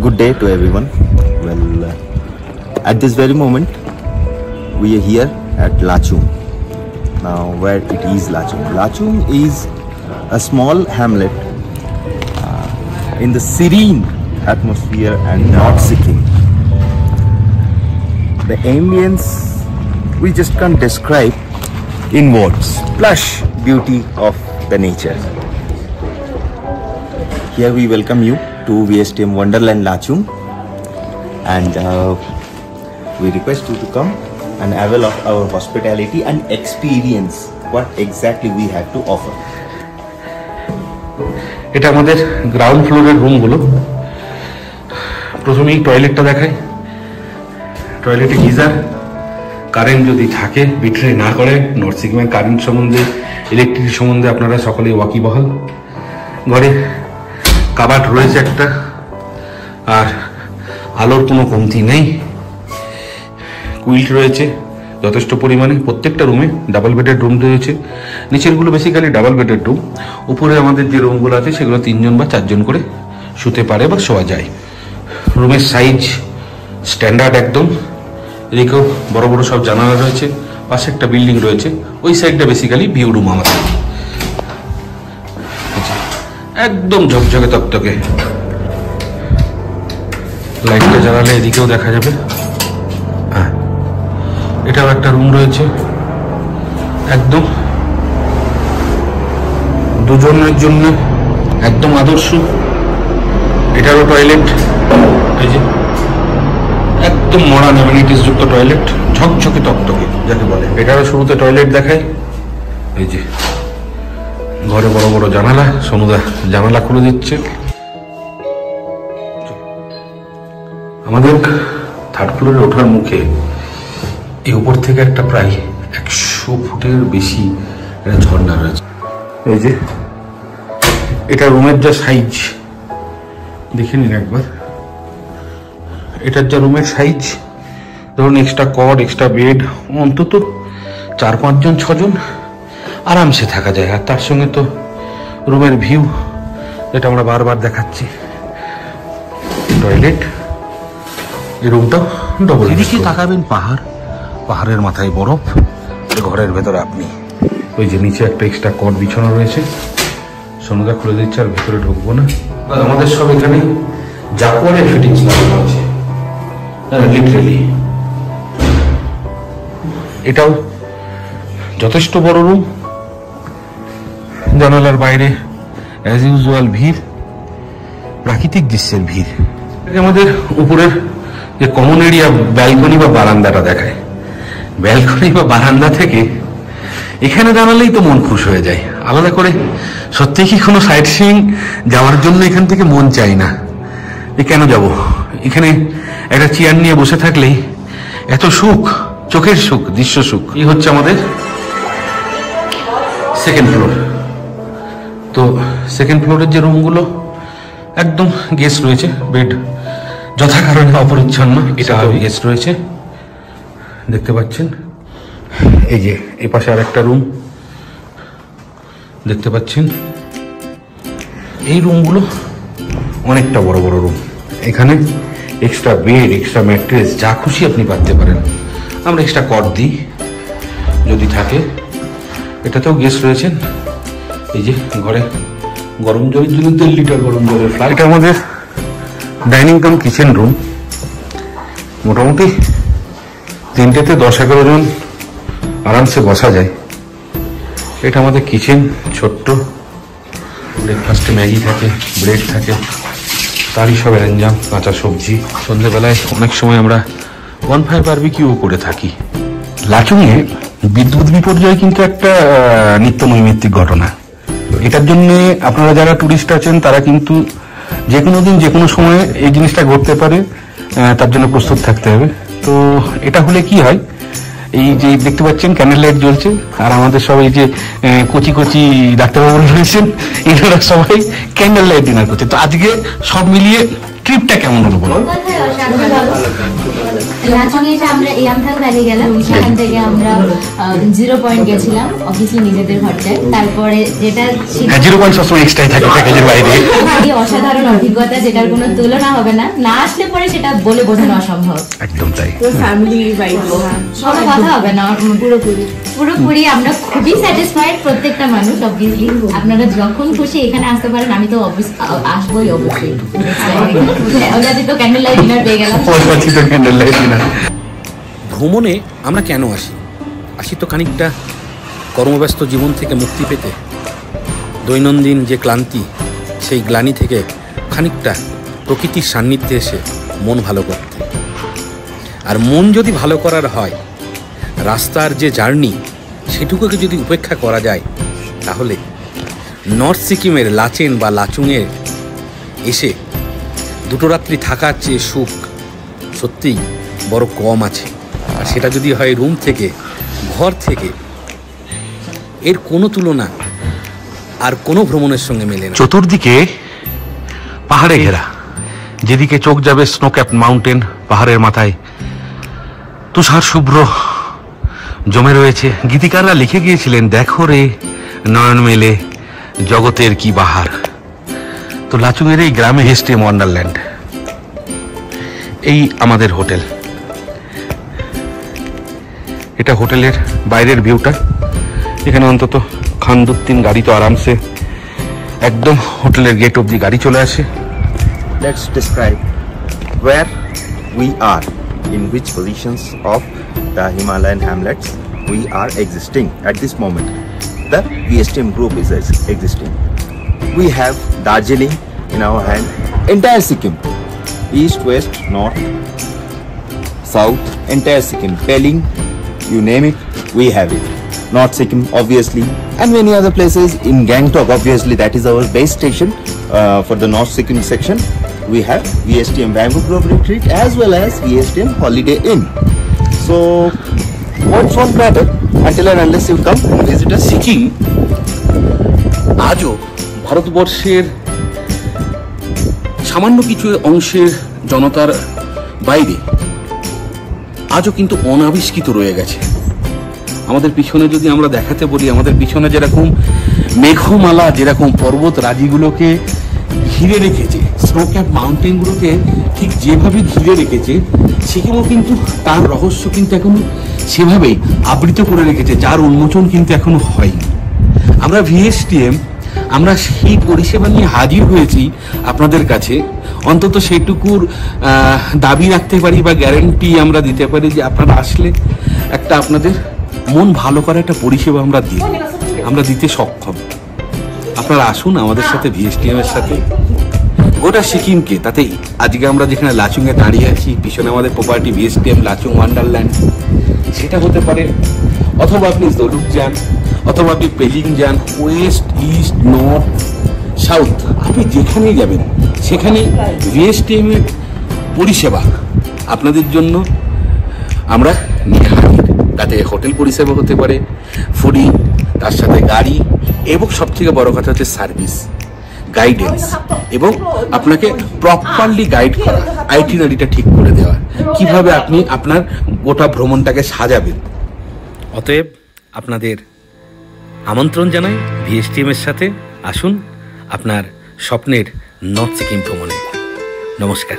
Good day to everyone. Well, at this very moment, we are here at Lachung. Now, where it is Lachung? Lachung is a small hamlet in the serene atmosphere and North Sikkim. The ambience we just can't describe in words. Plush beauty of the nature. Here we welcome you to VSTM Wonderland Lachung, and we request you to come and avail of our hospitality and experience what exactly we have to offer. এটা আমাদের ground ফ্লোরের রুমগুলো। প্রথমেই টয়লেটটা দেখাই। টয়লেটে geyser, current যদি থাকে betray না করে। নর্থ সিকিমের কারেন্ট সম্বন্ধে, ইলেকট্রিক সম্বন্ধে আপনারা সকলেই ওয়াকিবহাল। ঘরে কাবাট রয়েছে একটা, আর আলোর কোনো কমতি নেই। কুইল্ট রয়েছে যথেষ্ট পরিমাণে। প্রত্যেকটা রুমে ডাবল বেডের রুম রয়েছে। নিচেরগুলো বেসিক্যালি ডাবল বেডের রুম। উপরে আমাদের যে রুমগুলো আছে সেগুলো 3 জন বা 4 জন করে শুতে পারে বা শোয়া যায়। রুমের সাইজ স্ট্যান্ডার্ড একদম। এদিকেও বড় বড় সব জানালা রয়েছে। পাশে একটা বিল্ডিং রয়েছে। ওই সাইডটা বেসিক্যালি ভিউ রুম আমাদের। একদম ঝকঝকে তকতকে। লাইটটা জ্বালালে এদিকেও দেখা যাবে। হ্যাঁ, এটাও একটা রুম রয়েছে একদম দুজনের জন্য একদম আদর্শ। এটারও টয়লেট, এই যে একদম মডার্ন অ্যামিনিটিস যুক্ত টয়লেট, ঝকঝকে তকতকে যাকে বলে। এটারও শুরুতে টয়লেট দেখায়। এই যে ঘরে বড় বড় জানালা, সোনুদা জানালা খুলে দিচ্ছে। আমাদের থার্ড ফ্লোরে ওঠার মুখে এই উপর থেকে একটা প্রায় 100 ফুটের বেশি একটা ঝর্ণা রয়েছে। এই যে এটা রুমের যা সাইজ দেখে নিন একবার। এটার যা রুমের সাইজ, ধরুন এক্সট্রা কট, এক্সট্রা বেড, অন্তত 4-5 জন 6 জন আরামসে থাকা যায়। আর তার সঙ্গে তো রুমের ভিউ, যেটা আমরা বারবার দেখাচ্ছি। টয়লেট, এই রুমটাও ডবল। এদিকে তাকাবেন পাহাড়, পাহাড়ের মাথায় বরফ, ঘরের ভেতরে আপনি। ওই যে নিচে একটা এক্সট্রা কট বিছানো রয়েছে। সোনুদা খুলে দিচ্ছে, আর ভেতরে ঢুকবো না। আমাদের সব এখানে জাকুয়ারের ফিটিংস লাগানো আছে লিটারেলি। এটাও যথেষ্ট বড় রুম। জানালার বাইরে অ্যাজ ইউজুয়াল ভিড়, প্রাকৃতিক দৃশ্যের ভিড়। আমাদের উপরের যে কমন এরিয়া ব্যালকনি বা বারান্দাটা দেখায়। ব্যালকনি বা বারান্দা থেকে এখানে দাঁড়ালেই তো মন খুশ হয়ে যায়। আলাদা করে সত্যি কি কোনো সাইট সিইং যাওয়ার জন্য এখান থেকে মন চাই না। কেন যাব? এখানে একটা চেয়ার নিয়ে বসে থাকলেই এত সুখ, চোখের সুখ, দৃশ্য সুখ। এই হচ্ছে আমাদের সেকেন্ড ফ্লোর। তো সেকেন্ড ফ্লোরের যে রুমগুলো একদম গেস্ট রয়েছে, বেড যথা কারণে অপরিচ্ছন্ন। এটা গেস্ট রয়েছে, দেখতে পাচ্ছেন। এই যে এই পাশে আর একটা রুম দেখতে পাচ্ছেন। এই রুমগুলো অনেকটা বড় বড় রুম। এখানে এক্সট্রা বেড, এক্সট্রা ম্যাট্রেস, যা খুশি আপনি পাতে পারেন। আমরা এক্সট্রা কট দিই যদি থাকে। এটাতেও গেস্ট রয়েছেন। এই যে ঘরে গরম জলের জন্য 3 লিটার গরম জলের ফ্লাস্ক। এটা আমাদের ডাইনিং কাম কিচেন রুম। মোটামুটি 3টেতে 10-11 জন আরামসে বসা যায়। এটা আমাদের কিচেন, ছোট্ট। ব্রেকফাস্টে ম্যাগি থাকে, ব্রেড থাকে, তারই সব অ্যারেঞ্জাম, কাঁচা সবজি। সন্ধ্যেবেলায় অনেক সময় আমরা বনফায়ার বারবিকিউ করে থাকি। লাচুংয়ে বিদ্যুৎ বিপর্যয় কিন্তু একটা নিত্য নৈমিত্তিক ঘটনা। এটার জন্য আপনারা যারা টুরিস্ট আছেন তারা কিন্তু যে কোনো দিন যে কোনো সময় এই জিনিসটা ঘটতে পারে, তার জন্য প্রস্তুত থাকতে হবে। তো এটা হলে কি হয়, এই যে দেখতে পাচ্ছেন ক্যান্ডেল লাইট জ্বলছে, আর আমাদের সবাই যে কচি কচি ডাক্তারবাবু রয়েছেন এনারা সবাই ক্যান্ডেল লাইট ডিনার করছে। তো আজকে সব মিলিয়ে ট্রিপটা কেমন হলো বলো? লাচুং এসে আমরা ইয়ামথাং ভ্যালি গেলাম, সেখান থেকে আমরা 0 পয়েন্ট গেছিলাম অবভিয়াসলি নিজেদের খরচায়। তারপরে যেটা 0 পয়েন্ট সবসময় এক্সট্রাই থাকে প্যাকেজের বাইরে। অসাধারণ অভিজ্ঞতা, যেটার কোনো তুলনা হবে না, না আসলে পরে সেটা বলে বোঝানো অসম্ভব। একদম তাই, ফ্যামিলি ভাইব কোনো কথা হবে না। পুরোপুরি আমরা খুবই স্যাটিসফাইড, প্রত্যেকটা মানুষ। অবভিয়াসলি আপনারা যখন খুশি এখানে আসতে পারেন, আমি তো আসবোই অবশ্যই। তো ক্যান্ডেল লাইট ডিনার পেয়ে গেলাম। ভ্রমণে আমরা কেন আসি তো খানিকটা কর্মব্যস্ত জীবন থেকে মুক্তি পেতে, দৈনন্দিন যে ক্লান্তি, সেই গ্লানি থেকে খানিকটা প্রকৃতির সান্নিধ্যে এসে মন ভালো করতে। আর মন যদি ভালো করার হয়, রাস্তার যে জার্নি সেটুকুকে যদি উপেক্ষা করা যায়, তাহলে নর্থ সিকিমের লাচেন বা লাচুংয়ে এসে 2 রাত্রি থাকার চেয়ে সুখ সত্যিই বড় কম আছে। আর সেটা যদি হয় রুম থেকে, ঘর থেকে, এর কোনো তুলনা আর কোনো ভ্রমণের সঙ্গে মেলে না। চতুর্দিকে পাহাড়ে ঘেরা, যেদিকে চোখ যাবে স্নোক্যাপ মাউন্টেন, পাহাড়ের মাথায় তুষার শুভ্র জমে রয়েছে। গীতিকাররা লিখে গিয়েছিলেন, দেখো রে নয়ন মেলে জগতের কি বাহার। তো লাচুংয়ের এই গ্রামে ভিএসটিএম ওয়ান্ডারল্যান্ড, এই আমাদের হোটেল। এটা হোটেলের বাইরের ভিউটা। এখানে অন্তত খান 2-3 গাড়ি তো আরামসে একদম হোটেলের গেট অব্দি গাড়ি চলে আসে। Let's describe where we are, in which positions of the Himalayan hamlets we are existing at this moment. The VSTM group is existing. We have Darjeeling in our hand, entire Sikkim, east, west, north, south, entire Sikkim, Pelling, you name it, we have it. North Sikkim obviously, and many other places. In Gangtok obviously, that is our base station for the North Sikkim section. We have VSTM Bamboo Grove Retreat as well as VSTM Holiday Inn. So what won't matter until and unless you come and visit us. Sikkim আজও ভারতবর্ষের সামান্য কিছু অংশের জনতার বাইরে আজও কিন্তু অনাবিষ্কৃত রয়ে গেছে। আমাদের পিছনে যদি আমরা দেখাতে বলি, আমাদের পিছনে যেরকম মেঘমালা, যেরকম পর্বত রাজিগুলোকে ঘিরে রেখেছে, স্নোক্যাপ মাউন্টেনগুলোকে ঠিক যেভাবে ঘিরে রেখেছে, সিকিমও কিন্তু তার রহস্য কিন্তু এখনো সেভাবেই আবৃত করে রেখেছে, যার উন্মোচন কিন্তু এখনো হয়নি। আমরা ভিএসটিএম আমরা সেই পরিষেবা নিয়ে হাজির হয়েছি আপনাদের কাছে। অন্তত সেইটুকুর দাবি রাখতে পারি বা গ্যারেন্টি আমরা দিতে পারি যে আপনারা আসলে একটা আপনাদের মন ভালো করা একটা পরিষেবা আমরা দিতে সক্ষম। আপনারা আসুন আমাদের সাথে, ভিএসটিএম এর সাথে গোটা সিকিমকে। তাতে আজকে আমরা যেখানে লাচুংয়ে দাঁড়িয়ে আছি, পিছনে আমাদের প্রপার্টি ভিএসটিএম লাচুং ওয়ান্ডারল্যান্ড, সেটা হতে পারে, অথবা আপনি জলুক যান, অথবা আপনি পেলিং যান, ওয়েস্ট, ইস্ট, নর্থ, সাউথ, আপনি যেখানেই যাবেন সেখানে ভিএসটিএম এর পরিষেবা আপনাদের জন্য আমরা নিয়ে হাজির। তাতে হোটেল পরিষেবা হতে পারে, ফুডিং, তার সাথে গাড়ি, এবং সবথেকে বড় কথা হচ্ছে সার্ভিস, গাইডেন্স, এবং আপনাকে প্রপারলি গাইড করা, আইটিনারিটা ঠিক করে দেওয়া, কিভাবে আপনি আপনার গোটা ভ্রমণটাকে সাজাবেন। অতএব আপনাদের আমন্ত্রণ জানাই ভিএসটিএম এর সাথে আসুন আপনার স্বপ্নের নর্থ সিকিম ভ্রমণে। নমস্কার।